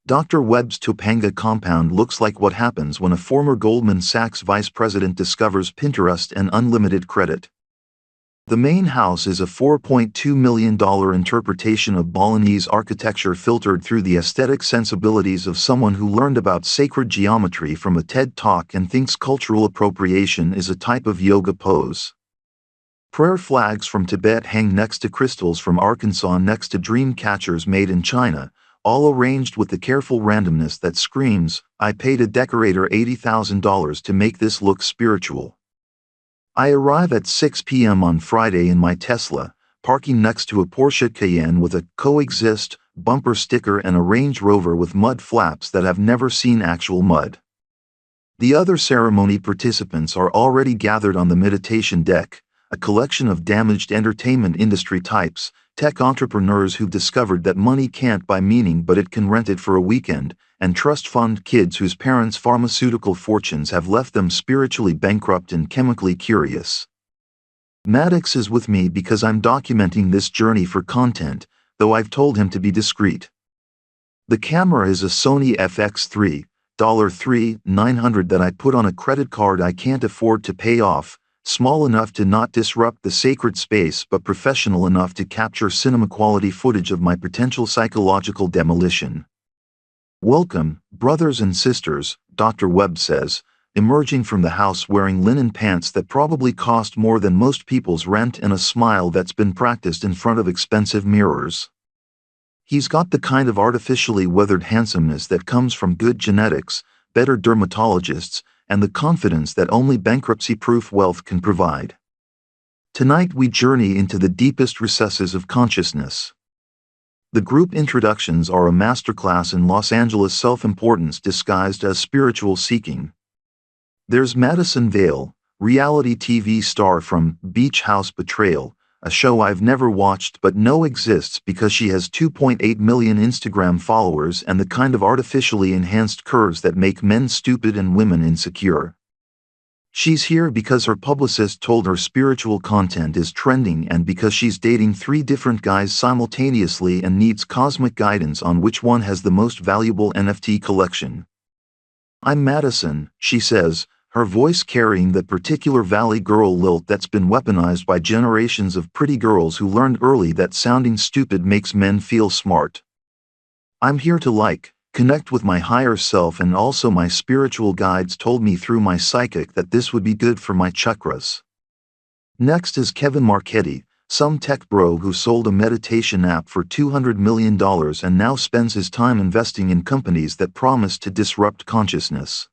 Dr. Webb's Topanga compound looks like what happens when a former Goldman Sachs vice president discovers Pinterest and unlimited credit. The main house is a $4.2 million interpretation of Balinese architecture filtered through the aesthetic sensibilities of someone who learned about sacred geometry from a TED Talk and thinks cultural appropriation is a type of yoga pose. Prayer flags from Tibet hang next to crystals from Arkansas next to dream catchers made in China, all arranged with the careful randomness that screams, "I paid a decorator $80,000 to make this look spiritual." I arrive at 6 p.m. on Friday in my Tesla, parking next to a Porsche Cayenne with a "Coexist" bumper sticker and a Range Rover with mud flaps that have never seen actual mud. The other ceremony participants are already gathered on the meditation deck, a collection of damaged entertainment industry types, tech entrepreneurs who've discovered that money can't buy meaning but it can rent it for a weekend, and trust fund kids whose parents' pharmaceutical fortunes have left them spiritually bankrupt and chemically curious. Maddox is with me because I'm documenting this journey for content, though I've told him to be discreet. The camera is a Sony FX3, $3,900 that I put on a credit card I can't afford to pay off, small enough to not disrupt the sacred space but professional enough to capture cinema-quality footage of my potential psychological demolition. "Welcome, brothers and sisters," Dr. Webb says, emerging from the house wearing linen pants that probably cost more than most people's rent and a smile that's been practiced in front of expensive mirrors. He's got the kind of artificially weathered handsomeness that comes from good genetics, better dermatologists, and the confidence that only bankruptcy-proof wealth can provide. Tonight we journey into the deepest recesses of consciousness. The group introductions are a masterclass in Los Angeles self-importance disguised as spiritual seeking. There's Madison Vale, reality TV star from Beach House Betrayal, a show I've never watched but know exists because she has 2.8 million Instagram followers and the kind of artificially enhanced curves that make men stupid and women insecure. She's here because her publicist told her spiritual content is trending and because she's dating 3 different guys simultaneously and needs cosmic guidance on which one has the most valuable NFT collection. "I'm Madison," she says, her voice carrying that particular Valley Girl lilt that's been weaponized by generations of pretty girls who learned early that sounding stupid makes men feel smart. "I'm here to connect with my higher self, and also my spiritual guides told me through my psychic that this would be good for my chakras." Next is Kevin Marchetti, some tech bro who sold a meditation app for $200 million and now spends his time investing in companies that promise to disrupt consciousness.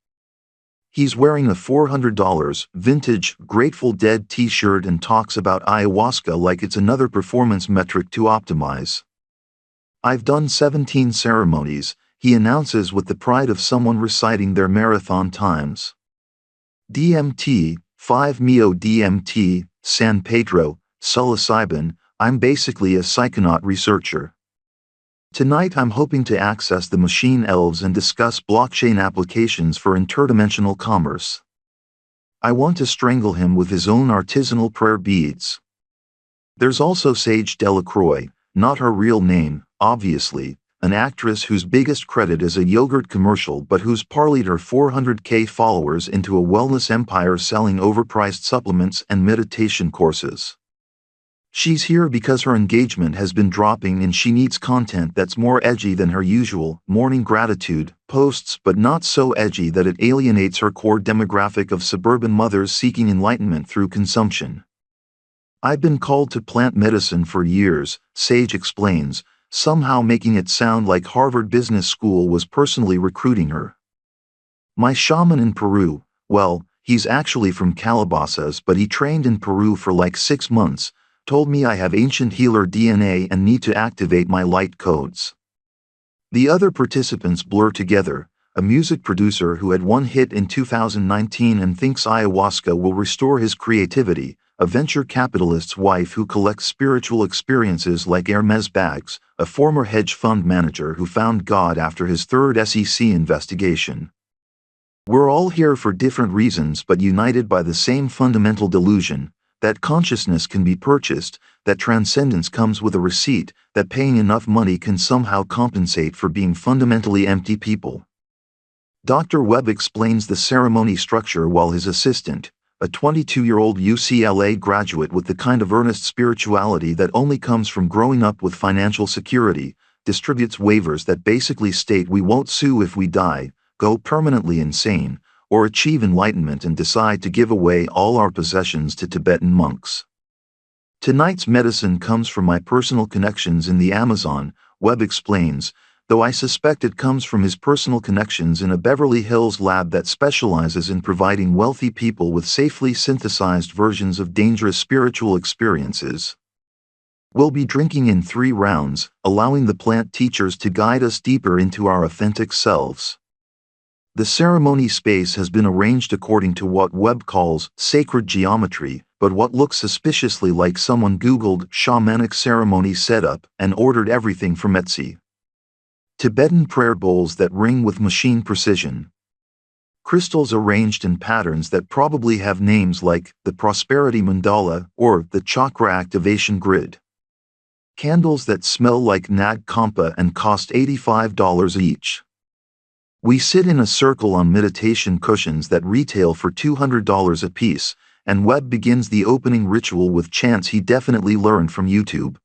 He's wearing a $400 vintage Grateful Dead t-shirt and talks about ayahuasca like it's another performance metric to optimize. "I've done 17 ceremonies," he announces with the pride of someone reciting their marathon times. "DMT, 5-MeO DMT, San Pedro, psilocybin, I'm basically a psychonaut researcher. Tonight I'm hoping to access the machine elves and discuss blockchain applications for interdimensional commerce. I want to strangle him with his own artisanal prayer beads." There's also Sage Delacroix, not her real name, obviously, an actress whose biggest credit is a yogurt commercial but who's parlayed her 400K followers into a wellness empire selling overpriced supplements and meditation courses. She's here because her engagement has been dropping and she needs content that's more edgy than her usual morning gratitude posts, but not so edgy that it alienates her core demographic of suburban mothers seeking enlightenment through consumption. "I've been called to plant medicine for years," Sage explains, somehow making it sound like Harvard Business School was personally recruiting her. "My shaman in Peru, well, he's actually from Calabasas but he trained in Peru for like 6 months, told me I have ancient healer DNA and need to activate my light codes." The other participants blur together, a music producer who had one hit in 2019 and thinks ayahuasca will restore his creativity, a venture capitalist's wife who collects spiritual experiences like Hermes bags, a former hedge fund manager who found God after his 3rd SEC investigation. We're all here for different reasons but united by the same fundamental delusion: that consciousness can be purchased, that transcendence comes with a receipt, that paying enough money can somehow compensate for being fundamentally empty people. Dr. Webb explains the ceremony structure while his assistant, a 22-year-old UCLA graduate with the kind of earnest spirituality that only comes from growing up with financial security, distributes waivers that basically state we won't sue if we die, go permanently insane, or achieve enlightenment and decide to give away all our possessions to Tibetan monks. Tonight's medicine comes from my personal connections in the Amazon, Webb explains, though I suspect it comes from his personal connections in a Beverly Hills lab that specializes in providing wealthy people with safely synthesized versions of dangerous spiritual experiences. We'll be drinking in 3 rounds, allowing the plant teachers to guide us deeper into our authentic selves. The ceremony space has been arranged according to what Webb calls sacred geometry, but what looks suspiciously like someone Googled shamanic ceremony setup and ordered everything from Etsy. Tibetan prayer bowls that ring with machine precision. Crystals arranged in patterns that probably have names like the Prosperity Mandala or the Chakra Activation Grid. Candles that smell like Nag Kampa and cost $85 each. We sit in a circle on meditation cushions that retail for $200 a piece, and Webb begins the opening ritual with chants he definitely learned from YouTube.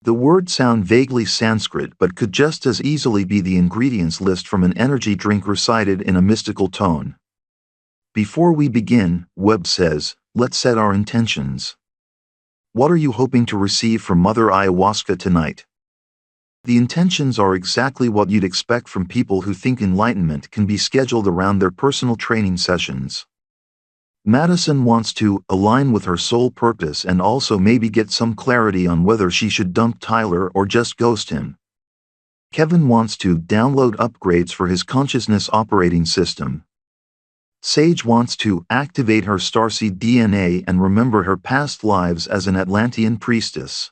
The words sound vaguely Sanskrit but could just as easily be the ingredients list from an energy drink recited in a mystical tone. Before we begin, Webb says, let's set our intentions. What are you hoping to receive from Mother Ayahuasca tonight? The intentions are exactly what you'd expect from people who think enlightenment can be scheduled around their personal training sessions. Madison wants to align with her soul purpose and also maybe get some clarity on whether she should dump Tyler or just ghost him. Kevin wants to download upgrades for his consciousness operating system. Sage wants to activate her starseed DNA and remember her past lives as an Atlantean priestess.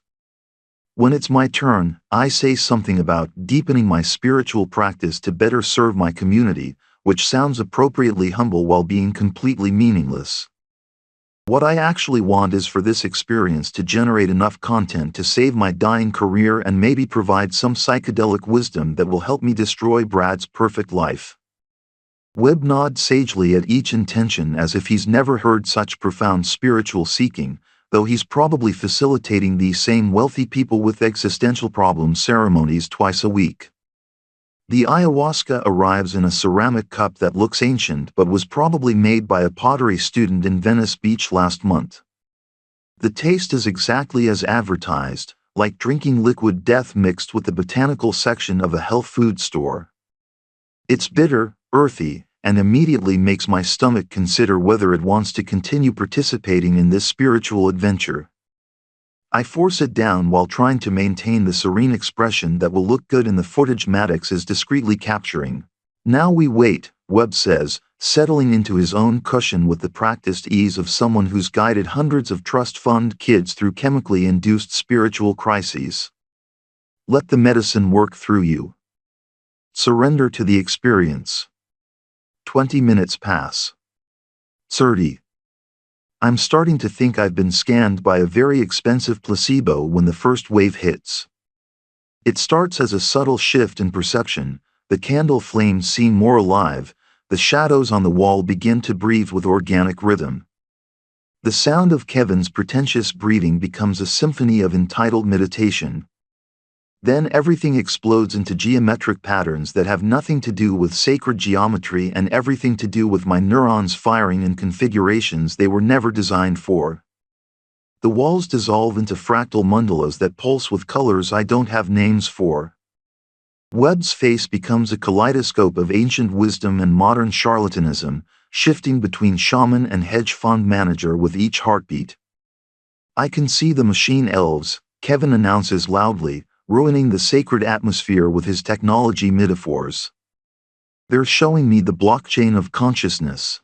When it's my turn, I say something about deepening my spiritual practice to better serve my community, which sounds appropriately humble while being completely meaningless. What I actually want is for this experience to generate enough content to save my dying career and maybe provide some psychedelic wisdom that will help me destroy Brad's perfect life. Webb nods sagely at each intention as if he's never heard such profound spiritual seeking, though he's probably facilitating these same wealthy people with existential problems ceremonies twice a week. The ayahuasca arrives in a ceramic cup that looks ancient but was probably made by a pottery student in Venice Beach last month. The taste is exactly as advertised, like drinking liquid death mixed with the botanical section of a health food store. It's bitter, earthy, and immediately makes my stomach consider whether it wants to continue participating in this spiritual adventure. I force it down while trying to maintain the serene expression that will look good in the footage Maddox is discreetly capturing. Now we wait, Webb says, settling into his own cushion with the practiced ease of someone who's guided hundreds of trust fund kids through chemically induced spiritual crises. Let the medicine work through you. Surrender to the experience. 20 minutes pass. 30. I'm starting to think I've been scanned by a very expensive placebo when the first wave hits. It starts as a subtle shift in perception, the candle flames seem more alive, the shadows on the wall begin to breathe with organic rhythm. The sound of Kevin's pretentious breathing becomes a symphony of entitled meditation. Then everything explodes into geometric patterns that have nothing to do with sacred geometry and everything to do with my neurons firing in configurations they were never designed for. The walls dissolve into fractal mandalas that pulse with colors I don't have names for. Webb's face becomes a kaleidoscope of ancient wisdom and modern charlatanism, shifting between shaman and hedge fund manager with each heartbeat. I can see the machine elves, Kevin announces loudly, ruining the sacred atmosphere with his technology metaphors. They're showing me the blockchain of consciousness.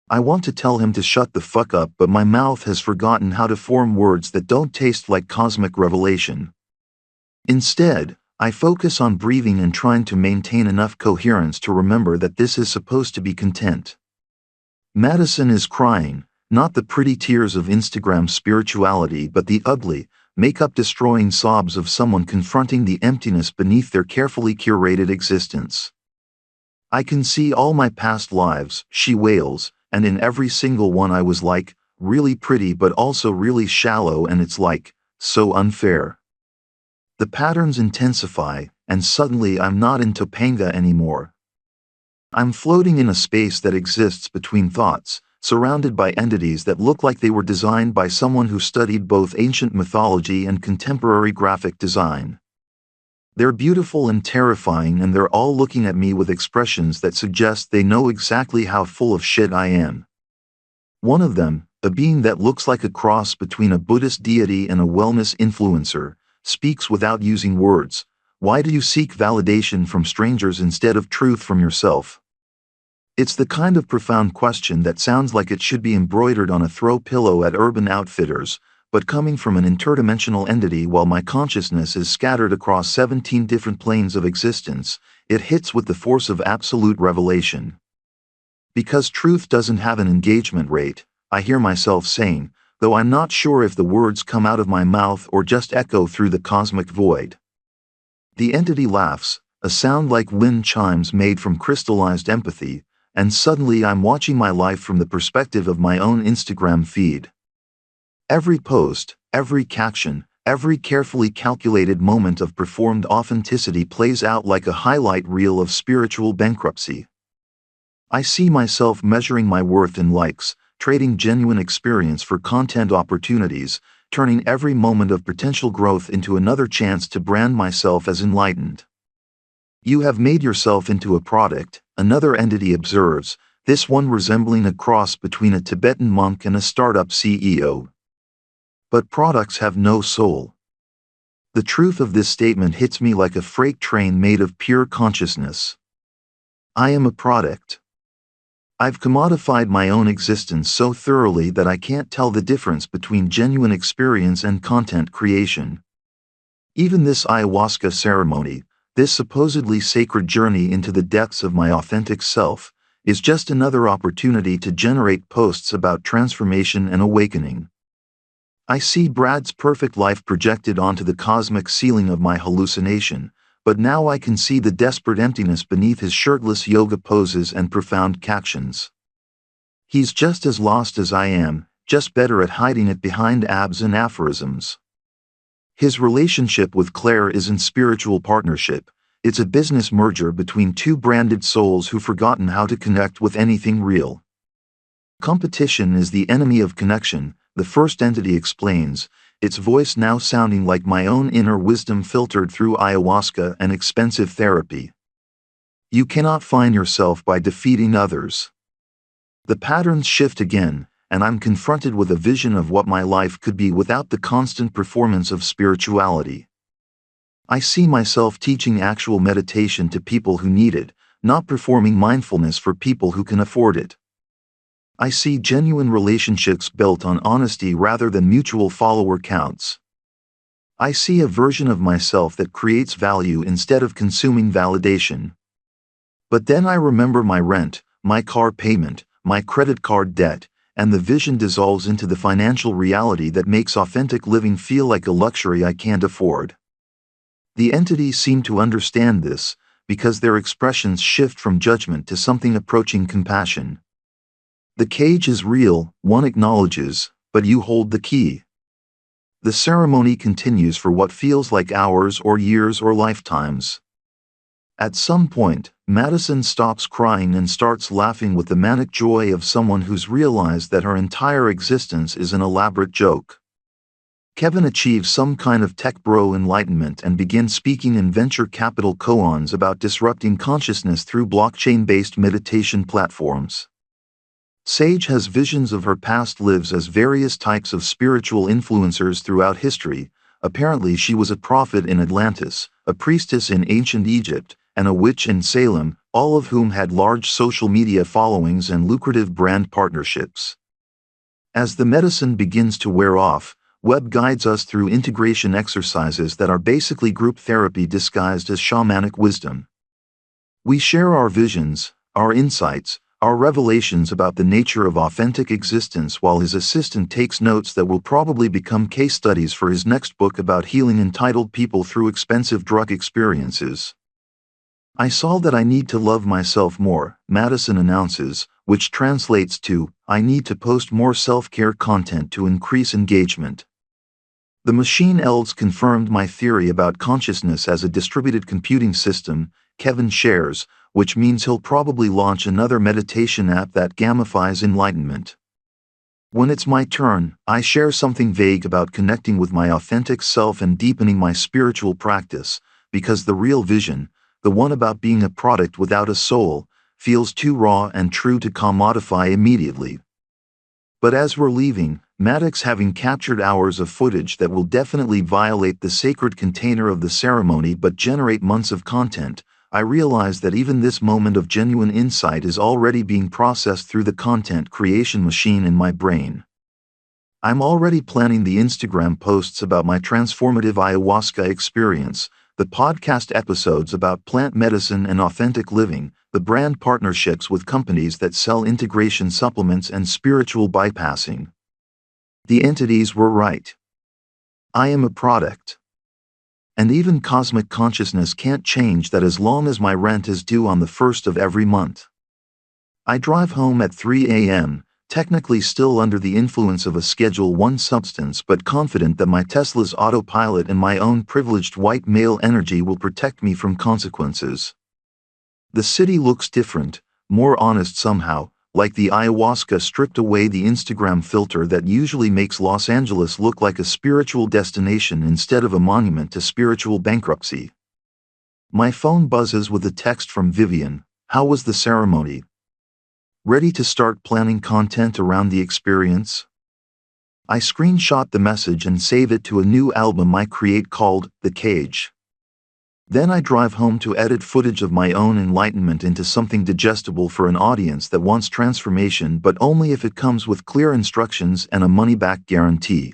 I want to tell him to shut the fuck up, but my mouth has forgotten how to form words that don't taste like cosmic revelation. Instead, I focus on breathing and trying to maintain enough coherence to remember that this is supposed to be content. Madison is crying, not the pretty tears of Instagram spirituality but the ugly, makeup-destroying sobs of someone confronting the emptiness beneath their carefully curated existence. I can see all my past lives, she wails, and in every single one I was like, really pretty but also really shallow, and it's like, so unfair. The patterns intensify, and suddenly I'm not in Topanga anymore. I'm floating in a space that exists between thoughts, surrounded by entities that look like they were designed by someone who studied both ancient mythology and contemporary graphic design. They're beautiful and terrifying, and they're all looking at me with expressions that suggest they know exactly how full of shit I am. One of them, a being that looks like a cross between a Buddhist deity and a wellness influencer, speaks without using words. Why do you seek validation from strangers instead of truth from yourself? It's the kind of profound question that sounds like it should be embroidered on a throw pillow at Urban Outfitters, but coming from an interdimensional entity while my consciousness is scattered across 17 different planes of existence, it hits with the force of absolute revelation. Because truth doesn't have an engagement rate, I hear myself saying, though I'm not sure if the words come out of my mouth or just echo through the cosmic void. The entity laughs, a sound like wind chimes made from crystallized empathy, and suddenly I'm watching my life from the perspective of my own Instagram feed. Every post, every caption, every carefully calculated moment of performed authenticity plays out like a highlight reel of spiritual bankruptcy. I see myself measuring my worth in likes, trading genuine experience for content opportunities, turning every moment of potential growth into another chance to brand myself as enlightened. You have made yourself into a product, another entity observes, this one resembling a cross between a Tibetan monk and a startup CEO. But products have no soul. The truth of this statement hits me like a freight train made of pure consciousness. I am a product. I've commodified my own existence so thoroughly that I can't tell the difference between genuine experience and content creation. Even this ayahuasca ceremony, this supposedly sacred journey into the depths of my authentic self, is just another opportunity to generate posts about transformation and awakening. I see Brad's perfect life projected onto the cosmic ceiling of my hallucination, but now I can see the desperate emptiness beneath his shirtless yoga poses and profound captions. He's just as lost as I am, just better at hiding it behind abs and aphorisms. His relationship with Claire isn't spiritual partnership, it's a business merger between two branded souls who've forgotten how to connect with anything real. Competition is the enemy of connection, the first entity explains, its voice now sounding like my own inner wisdom filtered through ayahuasca and expensive therapy. You cannot find yourself by defeating others. The patterns shift again, and I'm confronted with a vision of what my life could be without the constant performance of spirituality. I see myself teaching actual meditation to people who need it, not performing mindfulness for people who can afford it. I see genuine relationships built on honesty rather than mutual follower counts. I see a version of myself that creates value instead of consuming validation. But then I remember my rent, my car payment, my credit card debt, and the vision dissolves into the financial reality that makes authentic living feel like a luxury I can't afford. The entities seem to understand this, because their expressions shift from judgment to something approaching compassion. The cage is real, one acknowledges, but you hold the key. The ceremony continues for what feels like hours or years or lifetimes. At some point, Madison stops crying and starts laughing with the manic joy of someone who's realized that her entire existence is an elaborate joke. Kevin achieves some kind of tech bro enlightenment and begins speaking in venture capital koans about disrupting consciousness through blockchain-based meditation platforms. Sage has visions of her past lives as various types of spiritual influencers throughout history. Apparently she was a prophet in Atlantis, a priestess in ancient Egypt, and a witch in Salem, all of whom had large social media followings and lucrative brand partnerships. As the medicine begins to wear off, Webb guides us through integration exercises that are basically group therapy disguised as shamanic wisdom. We share our visions, our insights, our revelations about the nature of authentic existence, while his assistant takes notes that will probably become case studies for his next book about healing entitled People Through Expensive Drug Experiences. I saw that I need to love myself more, Madison announces, which translates to, I need to post more self-care content to increase engagement. The machine elves confirmed my theory about consciousness as a distributed computing system, Kevin shares, which means he'll probably launch another meditation app that gamifies enlightenment. When it's my turn, I share something vague about connecting with my authentic self and deepening my spiritual practice, because the real vision, the one about being a product without a soul, feels too raw and true to commodify immediately. But as we're leaving, Maddox having captured hours of footage that will definitely violate the sacred container of the ceremony but generate months of content, I realize that even this moment of genuine insight is already being processed through the content creation machine in my brain. I'm already planning the Instagram posts about my transformative ayahuasca experience, the podcast episodes about plant medicine and authentic living, the brand partnerships with companies that sell integration supplements and spiritual bypassing. The entities were right. I am a product. And even cosmic consciousness can't change that as long as my rent is due on the 1st of every month. I drive home at 3 a.m., technically still under the influence of a Schedule 1 substance but confident that my Tesla's autopilot and my own privileged white male energy will protect me from consequences. The city looks different, more honest somehow, like the ayahuasca stripped away the Instagram filter that usually makes Los Angeles look like a spiritual destination instead of a monument to spiritual bankruptcy. My phone buzzes with a text from Vivian. How was the ceremony? Ready to start planning content around the experience? I screenshot the message and save it to a new album I create called The Cage. Then I drive home to edit footage of my own enlightenment into something digestible for an audience that wants transformation but only if it comes with clear instructions and a money-back guarantee.